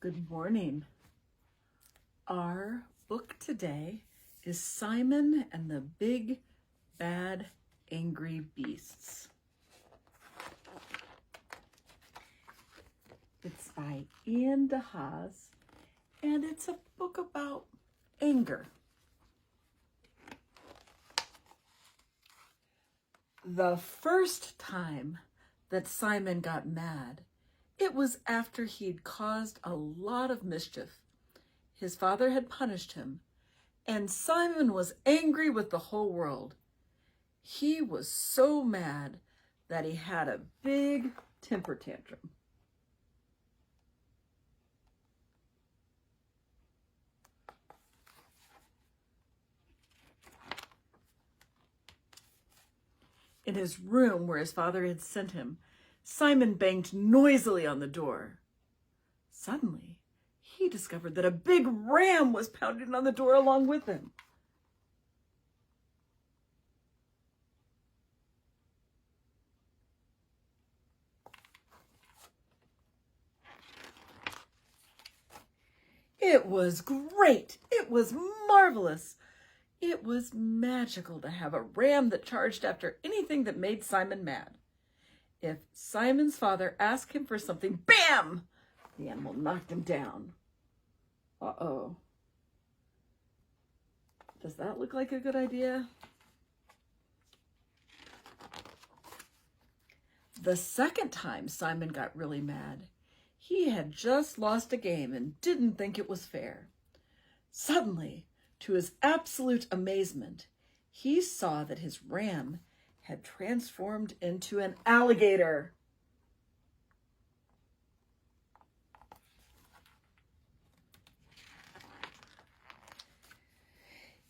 Good morning. Our book today is Simon and the Big Bad Angry Beasts. It's by Ian DeHaas, and it's a book about anger. The first time that Simon got mad, it was after he'd caused a lot of mischief. His father had punished him, and Simon was angry with the whole world. He was so mad that he had a big temper tantrum. In his room where his father had sent him, Simon banged noisily on the door. Suddenly, he discovered that a big ram was pounding on the door along with him. It was great. It was marvelous. It was magical to have a ram that charged after anything that made Simon mad. If Simon's father asked him for something, bam! The animal knocked him down. Uh-oh. Does that look like a good idea? The second time Simon got really mad, he had just lost a game and didn't think it was fair. Suddenly, to his absolute amazement, he saw that his ram had transformed into an alligator.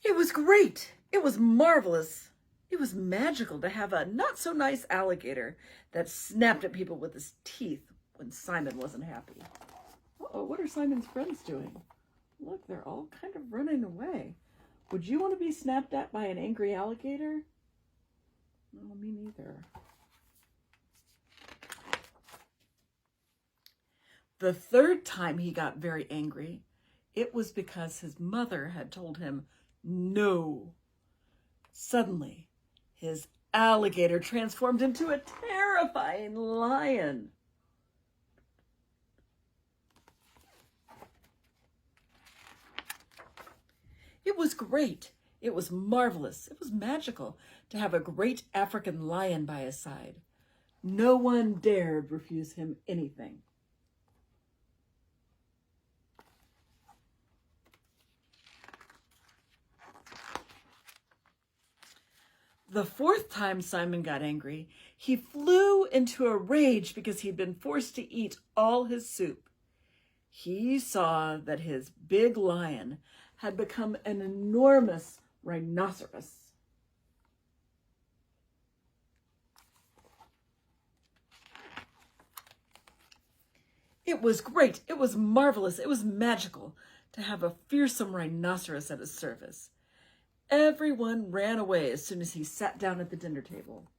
It was great. It was marvelous. It was magical to have a not-so-nice alligator that snapped at people with his teeth when Simon wasn't happy. Uh-oh, what are Simon's friends doing? Look, they're all kind of running away. Would you want to be snapped at by an angry alligator? No, me neither. The third time he got very angry, it was because his mother had told him no. Suddenly, his alligator transformed into a terrifying lion. It was great. It was marvelous. It was magical to have a great African lion by his side. No one dared refuse him anything. The fourth time Simon got angry, he flew into a rage because he'd been forced to eat all his soup. He saw that his big lion had become an enormous rhinoceros. It was great. It was marvelous. It was magical to have a fearsome rhinoceros at his service. Everyone ran away as soon as he sat down at the dinner table.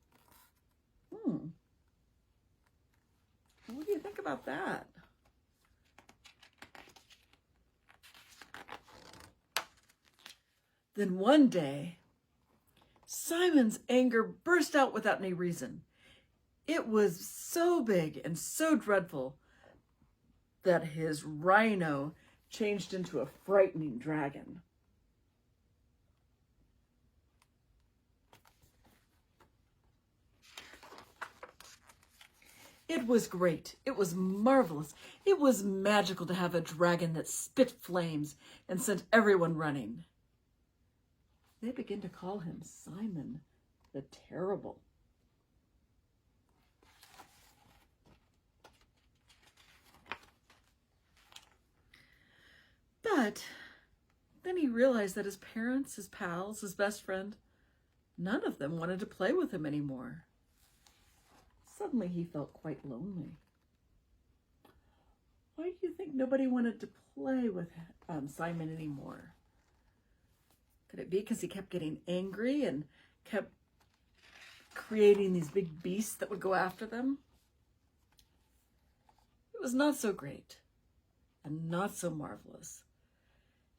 What do you think about that? Then one day, Simon's anger burst out without any reason. It was so big and so dreadful that his rhino changed into a frightening dragon. It was great. It was marvelous. It was magical to have a dragon that spit flames and sent everyone running. They began to call him Simon the Terrible. But then he realized that his parents, his pals, his best friend, none of them wanted to play with him anymore. Suddenly he felt quite lonely. Why do you think nobody wanted to play with Simon anymore? Could it be because he kept getting angry and kept creating these big beasts that would go after them? It was not so great. and not so marvelous,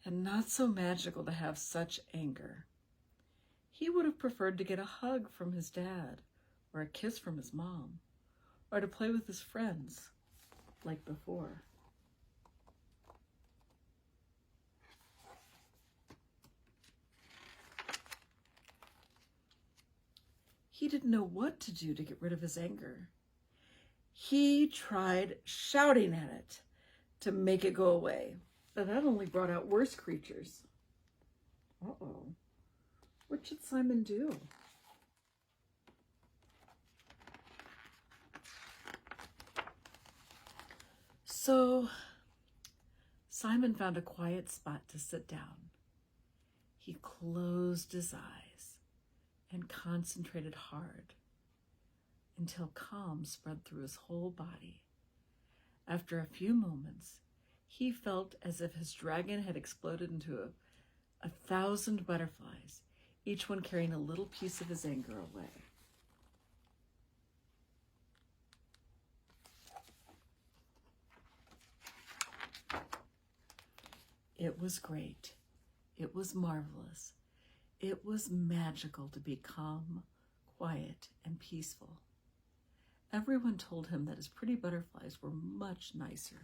and not so magical to have such anger. He would have preferred to get a hug from his dad, or a kiss from his mom, or to play with his friends, like before. He didn't know what to do to get rid of his anger. He tried shouting at it to make it go away, but that only brought out worse creatures. Uh-oh. What should Simon do? So Simon found a quiet spot to sit down. He closed his eyes and concentrated hard until calm spread through his whole body. After a few moments, he felt as if his dragon had exploded into a thousand butterflies, each one carrying a little piece of his anger away. It was great. It was marvelous. It was magical to be calm, quiet, and peaceful. Everyone told him that his pretty butterflies were much nicer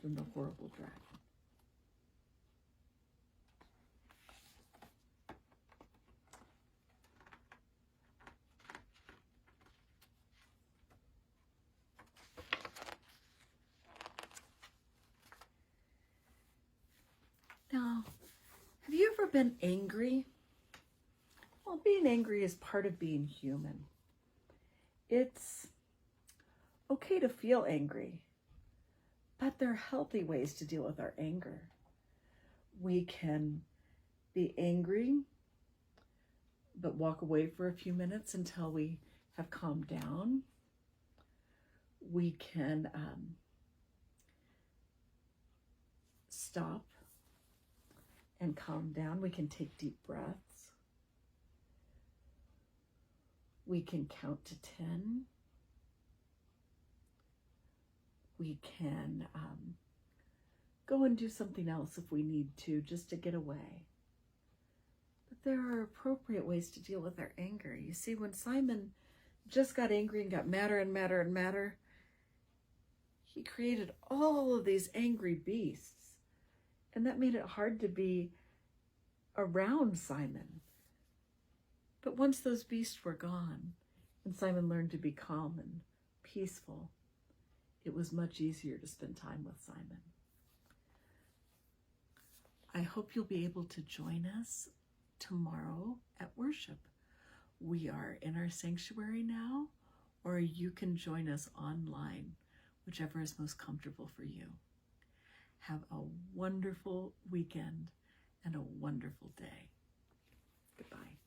than the horrible dragon. Now, have you ever been angry? Well, being angry is part of being human. It's okay to feel angry, but there are healthy ways to deal with our anger. We can be angry, but walk away for a few minutes until we have calmed down. We can stop and calm down. We can take deep breaths. We can count to 10. We can go and do something else if we need to, just to get away. But there are appropriate ways to deal with our anger. You see, when Simon just got angry and got madder and madder and madder, he created all of these angry beasts. And that made it hard to be around Simon. But once those beasts were gone, and Simon learned to be calm and peaceful, it was much easier to spend time with Simon. I hope you'll be able to join us tomorrow at worship. We are in our sanctuary now, or you can join us online, whichever is most comfortable for you. Have a wonderful weekend and a wonderful day. Goodbye.